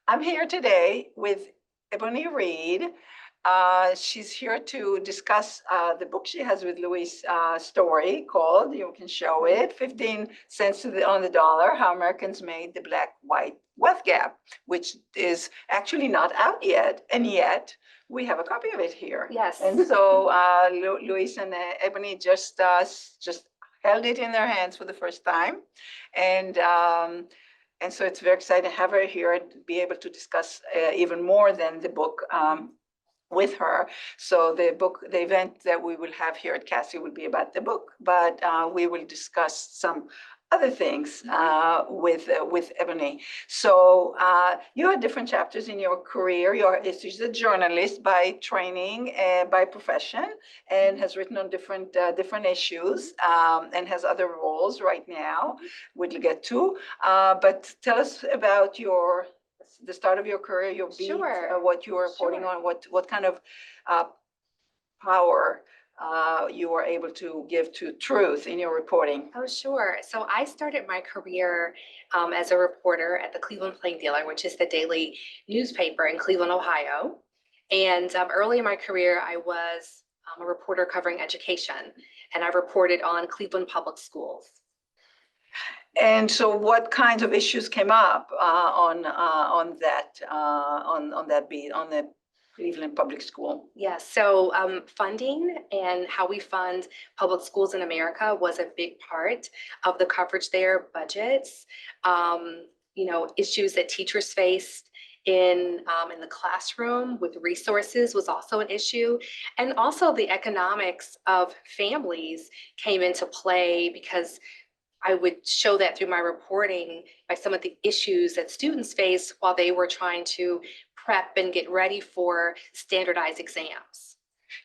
I'm here today with Ebony Reid. She's here to discuss the book she has with Louis Story called, you can show it, 15 cents on the dollar, How Americans Made the Black-White Wealth Gap, which is actually not out yet, and yet we have a copy of it here. Yes. And so Louis and Ebony just held it in their hands for the first time. And so it's very exciting to have her here and be able to discuss even more than the book with her. So the event that we will have here at CASI will be about the book, but we will discuss some other things with Ebony. So you had different chapters in your career. She's a journalist by training, by profession, and has written on different issues and has other roles right now, we'll get to. But tell us about the start of your career, your beat, Sure. what you were reporting on, what kind of power you were able to give to truth in your reporting. Oh, sure. So I started my career as a reporter at the Cleveland Plain Dealer, which is the daily newspaper in Cleveland, Ohio. And early in my career, I was a reporter covering education, and I reported on Cleveland public schools. And so, what kinds of issues came up on that beat, on the Cleveland Public School? Yes, so funding and how we fund public schools in America was a big part of the coverage there. Budgets, issues that teachers faced in the classroom with resources was also an issue. And also the economics of families came into play, because I would show that through my reporting by some of the issues that students face while they were trying to prep and get ready for standardized exams.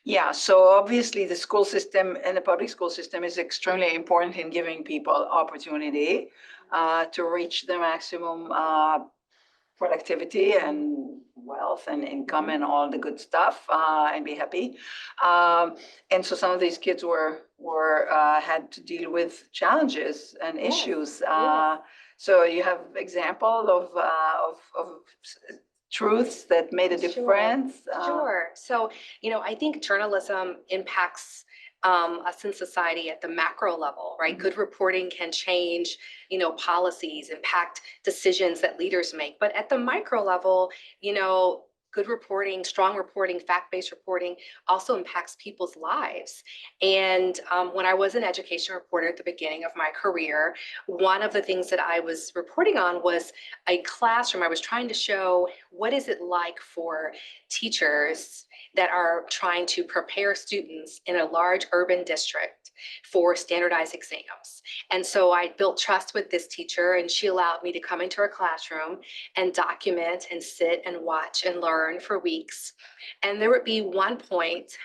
Yeah, so obviously the school system and the public school system is extremely important in giving people opportunity to reach the maximum productivity and wealth and income and all the good stuff and be happy. And so some of these kids had to deal with challenges and issues. So you have example of truths that made a difference? Sure. So, I think journalism impacts us in society at the macro level, right? Mm-hmm. Good reporting can change, policies, impact decisions that leaders make. But at the micro level, good reporting, strong reporting, fact-based reporting also impacts people's lives. And when I was an education reporter at the beginning of my career, one of the things that I was reporting on was a classroom. I was trying to show what is it like for teachers that are trying to prepare students in a large urban district for standardized exams. And so I built trust with this teacher, and she allowed me to come into her classroom and document and sit and watch and learn for weeks. And there would be one point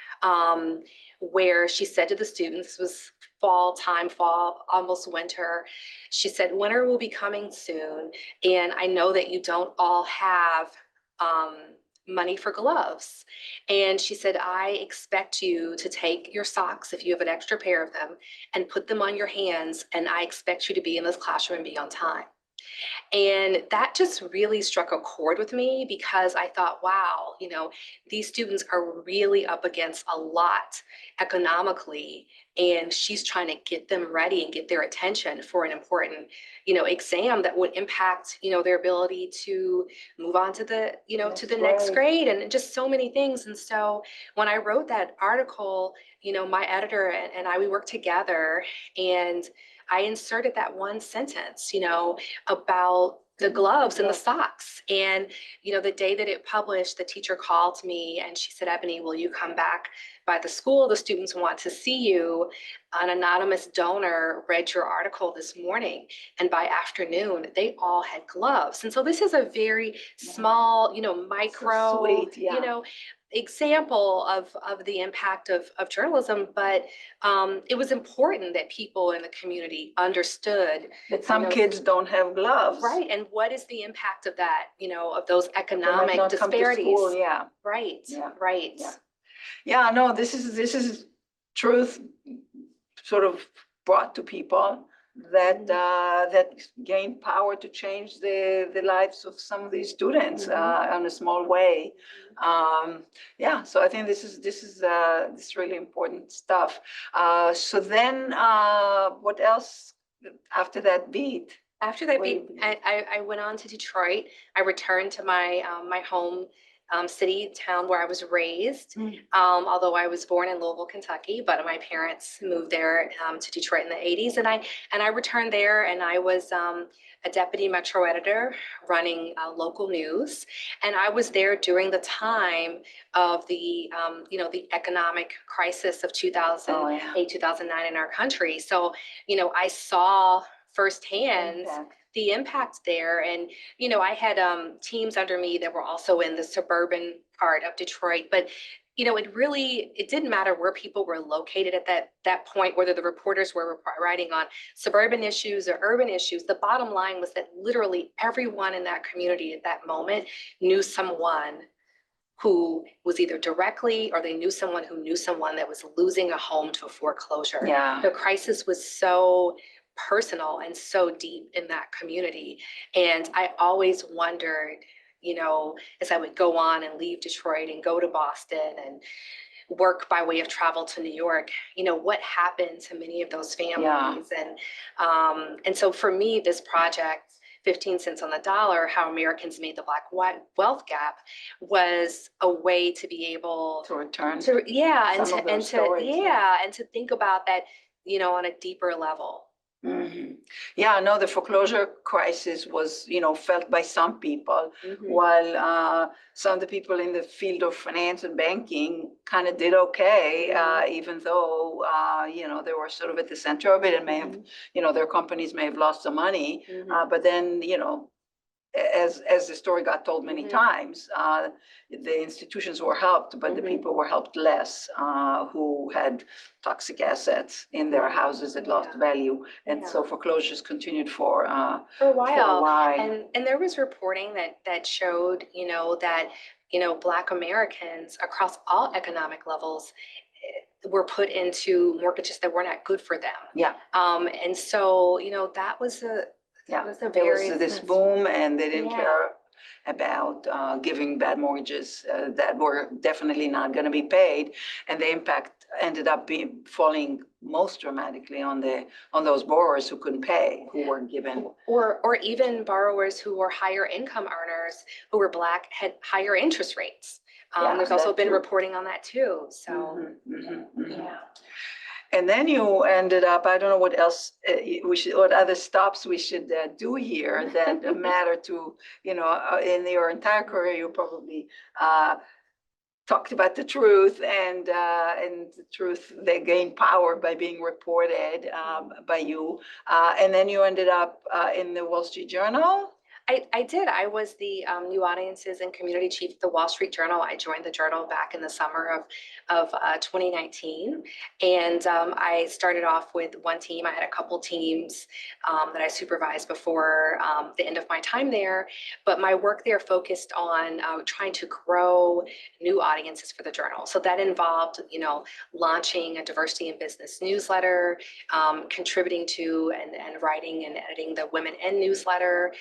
where she said to the students, this was fall, almost winter. She said, winter will be coming soon. And I know that you don't all have money for gloves. And she said, I expect you to take your socks, if you have an extra pair of them, and put them on your hands. And I expect you to be in this classroom and be on time. And that just really struck a chord with me, because I thought, wow, these students are really up against a lot economically, and she's trying to get them ready and get their attention for an important, exam that would impact, their ability to move on to the, to the next grade, and just so many things. And so when I wrote that article, my editor and I, we worked together, and I inserted that one sentence, about the gloves and the socks. And, the day that it published, the teacher called me and she said, Ebony, will you come back by the school? The students want to see you. An anonymous donor read your article this morning, and by afternoon, they all had gloves. And so this is a very small, micro, so sweet, example of the impact of journalism, but it was important that people in the community understood that some kids don't have gloves. Right, and what is the impact of that, of those economic disparities? Come to school, yeah. Right, yeah. right. Yeah, no, this is truth sort of brought to people that that gained power to change the lives of some of these students in a small way. Yeah, so I think this is really important stuff. So then, what else after that beat? After that beat, I went on to Detroit. I returned to my my home city, town where I was raised. Although I was born in Louisville, Kentucky, but my parents moved there to Detroit in the 80s, and I returned there, and I was a deputy metro editor running local news, and I was there during the time of the you know, the economic crisis of 2008, 2009 in our country. So, you know, I saw firsthand the impact there. And, you know, I had teams under me that were also in the suburban part of Detroit, but you know, it didn't matter where people were located at that point, whether the reporters were writing on suburban issues or urban issues. The bottom line was that literally everyone in that community at that moment knew someone who was either directly, or they knew someone who knew someone that was losing a home to a foreclosure. Yeah. The crisis was so personal and so deep in that community. And I always wondered, you know, as I would go on and leave Detroit and go to Boston and work by way of travel to New York, you know, what happened to many of those families. And so for me, this project, 15 cents on the dollar, how Americans made the Black wealth gap, was a way to be able to return to, stories, and to think about that, you know, on a deeper level. Yeah, no, the foreclosure crisis was, you know, felt by some people, while some of the people in the field of finance and banking kind of did okay, even though, you know, they were sort of at the center of it and may have, you know, their companies may have lost some money. But then, you know, as the story got told many times, the institutions were helped, but the people were helped less, who had toxic assets in their houses that lost value. And so foreclosures continued for a while. And there was reporting that showed, you know, that, you know, Black Americans across all economic levels were put into mortgages that were not good for them. And so, you know, that was there was this boom, and they didn't care about giving bad mortgages that were definitely not going to be paid, and the impact ended up falling most dramatically on those borrowers who couldn't pay, who were given, or even borrowers who were higher income earners who were Black had higher interest rates. There's also been reporting on that too. So And then you ended up, I don't know what else what other stops we should do here that matter to, you know, in your entire career, you probably talked about the truth, and the truth, they gained power by being reported by you. And then you ended up in the Wall Street Journal. I did. I was the new audiences and community chief at the Wall Street Journal. I joined the Journal back in the summer of 2019. And I started off with one team. I had a couple teams that I supervised before the end of my time there. But my work there focused on trying to grow new audiences for the Journal. So that involved, you know, launching a diversity in business newsletter, contributing to and writing and editing the Women in newsletter,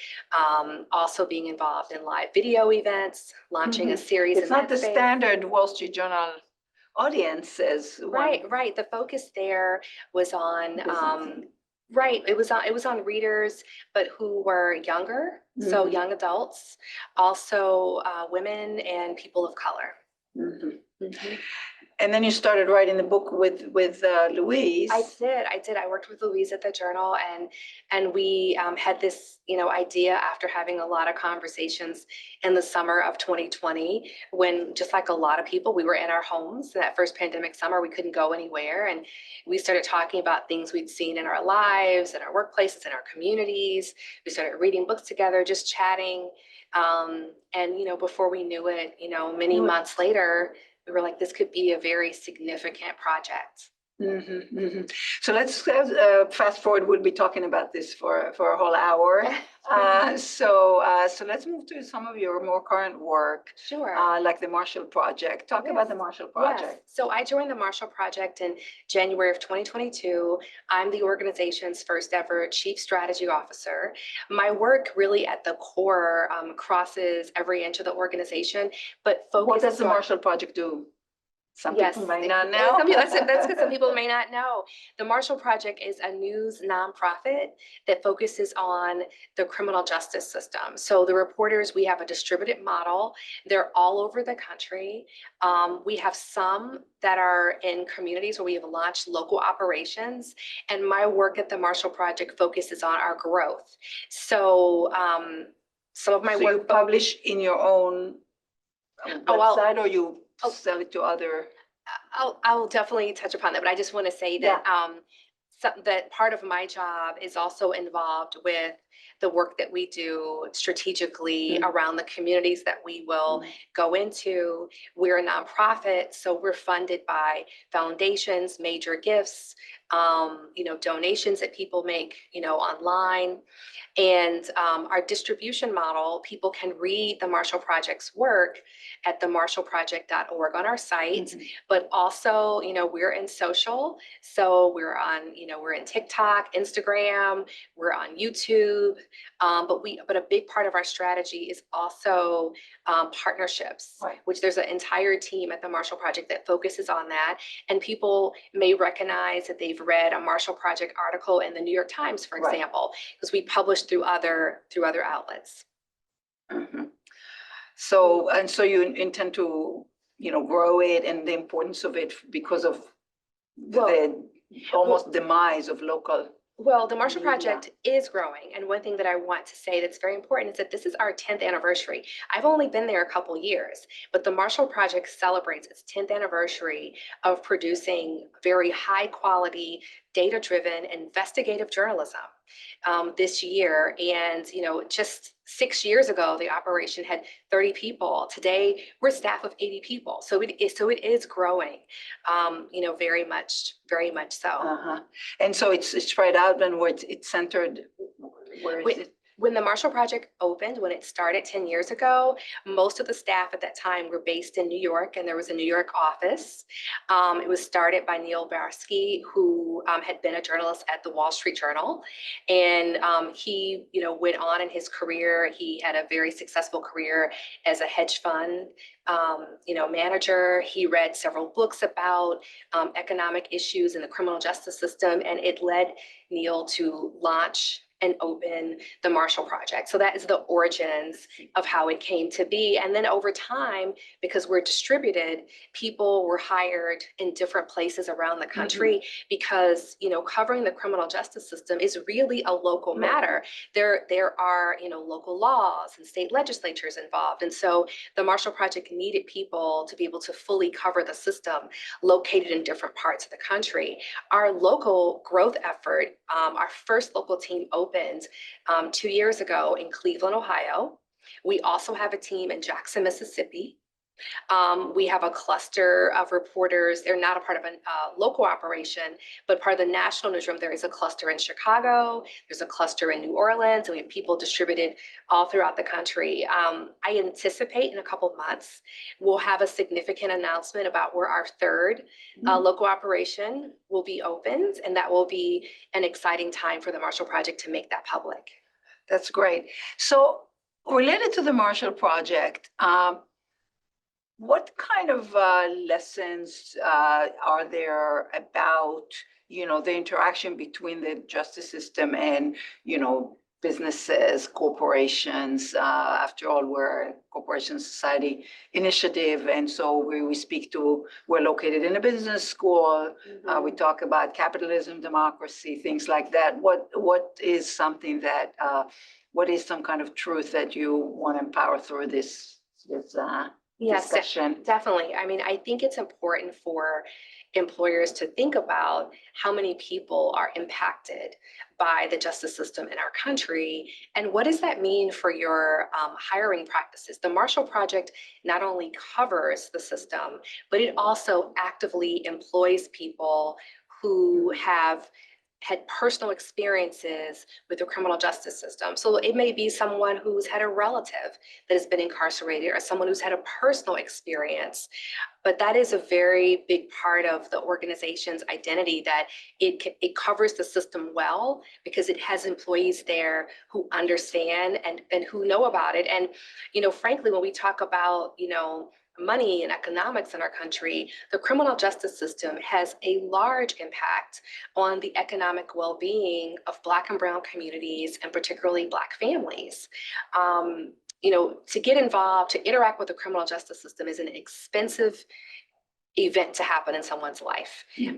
also being involved in live video events, launching a series. It's not the standard Wall Street Journal audiences. Right. The focus there was on it was on readers, but who were younger, so young adults, also women and people of color. And then you started writing the book with Louise. I did. I worked with Louise at the Journal, and we had this, you know, idea after having a lot of conversations in the summer of 2020, when, just like a lot of people, we were in our homes. That first pandemic summer, we couldn't go anywhere, and we started talking about things we'd seen in our lives, in our workplaces, in our communities. We started reading books together, just chatting, and you know, before we knew it, you know, many months later, we were like, this could be a very significant project. So let's fast forward. We'll be talking about this for a whole hour. So let's move to some of your more current work, Sure. like the Marshall Project. Talk about the Marshall Project. Yes. So I joined the Marshall Project in January of 2022. I'm the organization's first ever Chief Strategy Officer. My work really at the core crosses every inch of the organization, but focuses What does the on Marshall Project do? Some Yes, people may not know. that's because some people may not know. The Marshall Project is a news nonprofit that focuses on the criminal justice system. So the reporters, we have a distributed model. They're all over the country. We have some that are in communities where we have launched local operations. And my work at the Marshall Project focuses on our growth. So some of my So work you publish in your own website, or you sell it to other? I'll definitely touch upon that, but I just want to say that that part of my job is also involved with the work that we do strategically around the communities that we will go into. We're a nonprofit, so we're funded by foundations, major gifts, donations that people make, online. And our distribution model, people can read the Marshall Project's work at themarshallproject.org on our site, but also, we're in social. So we're on, we're in TikTok, Instagram, we're on YouTube. But a big part of our strategy is also partnerships, which there's an entire team at the Marshall Project that focuses on that. And people may recognize that they've read a Marshall Project article in the New York Times, for example, because we publish through other outlets. So you intend to, grow it, and the importance of it because of the almost demise of local. Well, the Marshall Project is growing. And one thing that I want to say that's very important is that this is our 10th anniversary. I've only been there a couple years, but the Marshall Project celebrates its 10th anniversary of producing very high quality, data-driven, investigative journalism this year. And, just 6 years ago, the operation had 30 people. Today, we're a staff of 80 people. So it is growing, very much so. And so it's spread out, and where it's centered, where is it? When the Marshall Project opened, when it started 10 years ago, most of the staff at that time were based in New York, and there was a New York office. It was started by Neil Barsky, who had been a journalist at the Wall Street Journal. And he, went on in his career. He had a very successful career as a hedge fund manager. He read several books about economic issues in the criminal justice system, and it led Neil to launch and open the Marshall Project. So that is the origins of how it came to be. And then over time, because we're distributed, people were hired in different places around the country because, covering the criminal justice system is really a local matter. There are, local laws and state legislatures involved. And so the Marshall Project needed people to be able to fully cover the system located in different parts of the country. Our local growth effort, our first local team opened 2 years ago in Cleveland, Ohio. We also have a team in Jackson, Mississippi. We have a cluster of reporters. They're not a part of a local operation, but part of the national newsroom. There is a cluster in Chicago. There's a cluster in New Orleans, and we have people distributed all throughout the country. I anticipate in a couple of months, we'll have a significant announcement about where our third local operation will be opened, and that will be an exciting time for the Marshall Project to make that public. That's great. So related to the Marshall Project, what kind of lessons are there about, the interaction between the justice system and, businesses, corporations? After all, we're a corporation society initiative. And so we're located in a business school. We talk about capitalism, democracy, things like that. What is something that, what is some kind of truth that you want to empower through this discussion? Definitely. I mean, I think it's important for employers to think about how many people are impacted by the justice system in our country, and what does that mean for your hiring practices. The Marshall Project not only covers the system, but it also actively employs people who have had personal experiences with the criminal justice system. So it may be someone who's had a relative that has been incarcerated or someone who's had a personal experience. But that is a very big part of the organization's identity, that it covers the system well because it has employees there who understand and who know about it. And, frankly, when we talk about, money and economics in our country, the criminal justice system has a large impact on the economic well-being of Black and brown communities, and particularly Black families. To get involved, to interact with the criminal justice system is an expensive event to happen in someone's life. You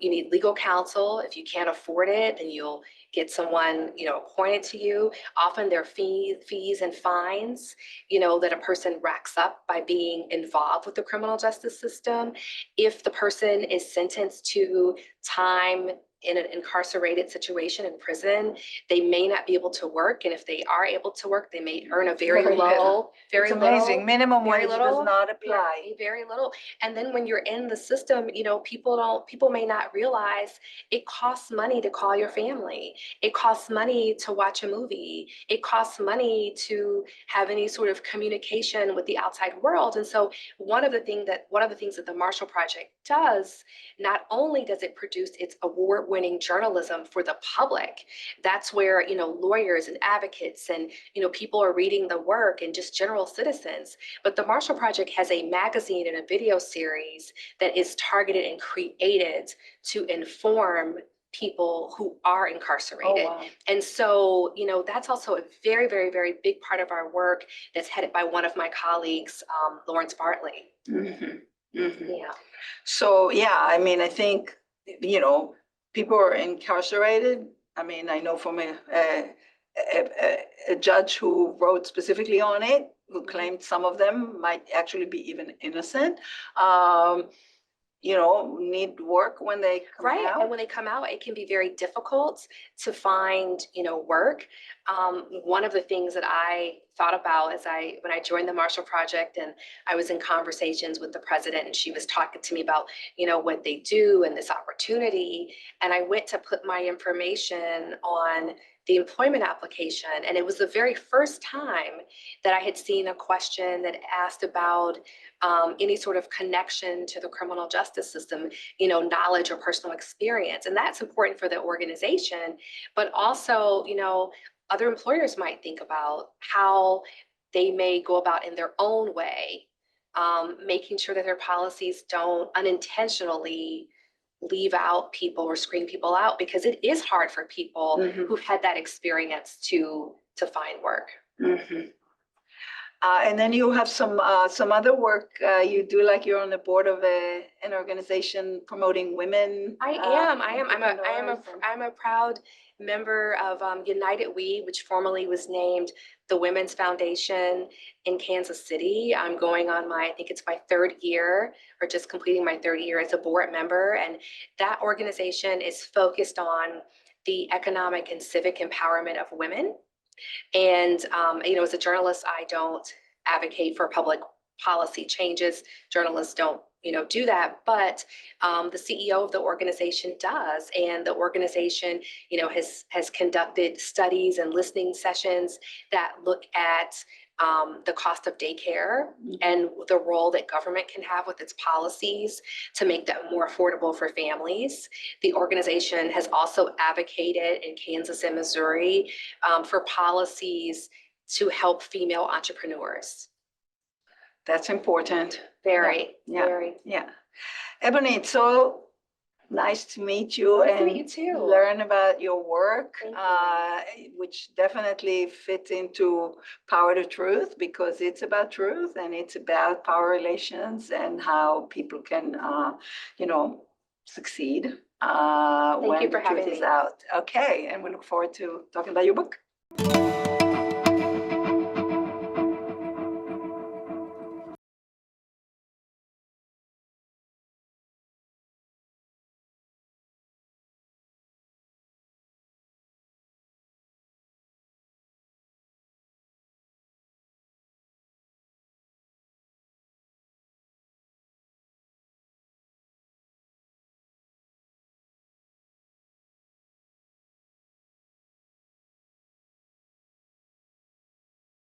need legal counsel. If you can't afford it, then you'll get someone, appointed to you. Often there are fees and fines, that a person racks up by being involved with the criminal justice system. If the person is sentenced to time in an incarcerated situation in prison, they may not be able to work. And if they are able to work, they may earn a very low, it's amazing. Minimum wage does not apply. Very little. And then when you're in the system, people may not realize it costs money to call your family. It costs money to watch a movie. It costs money to have any sort of communication with the outside world. And so one of the things that the Marshall Project does, not only does it produce its award-winning journalism for the public, that's where lawyers and advocates and people are reading the work, and just general citizens, but the Marshall Project has a magazine and a video series that is targeted and created to inform people who are incarcerated. Oh, wow. And so, that's also a very, very, very big part of our work that's headed by one of my colleagues, Lawrence Bartley. Yeah. So, I think, people are incarcerated. I know from a judge who wrote specifically on it, who claimed some of them might actually be even innocent, need work when they come out. And when they come out, it can be very difficult to find, work. One of the things that I thought about when I joined the Marshall Project, and I was in conversations with the president, and she was talking to me about, what they do and this opportunity. And I went to put my information on the employment application. And it was the very first time that I had seen a question that asked about any sort of connection to the criminal justice system, knowledge or personal experience. And that's important for the organization, but also, other employers might think about how they may go about in their own way, making sure that their policies don't unintentionally leave out people or screen people out, because it is hard for people who've had that experience to find work. And then you have some other work you do, like you're on the board of an organization promoting women. I'm a proud member of United We, which formerly was named the Women's Foundation in Kansas City. I'm going on I think it's my third year, or just completing my third year as a board member. And that organization is focused on the economic and civic empowerment of women. And, as a journalist, I don't advocate for public policy changes. Journalists don't, do that, but the CEO of the organization does. And the organization, has conducted studies and listening sessions that look at the cost of daycare and the role that government can have with its policies to make that more affordable for families. The organization has also advocated in Kansas and Missouri for policies to help female entrepreneurs. That's important. Very. Yeah. Ebony, it's so nice to meet you. Nice and to meet you too. Learn about your work, Thank which definitely fits into Power to Truth, because it's about truth and it's about power relations and how people can, succeed when you for the truth having is me. out. Okay, and we look forward to talking about your book.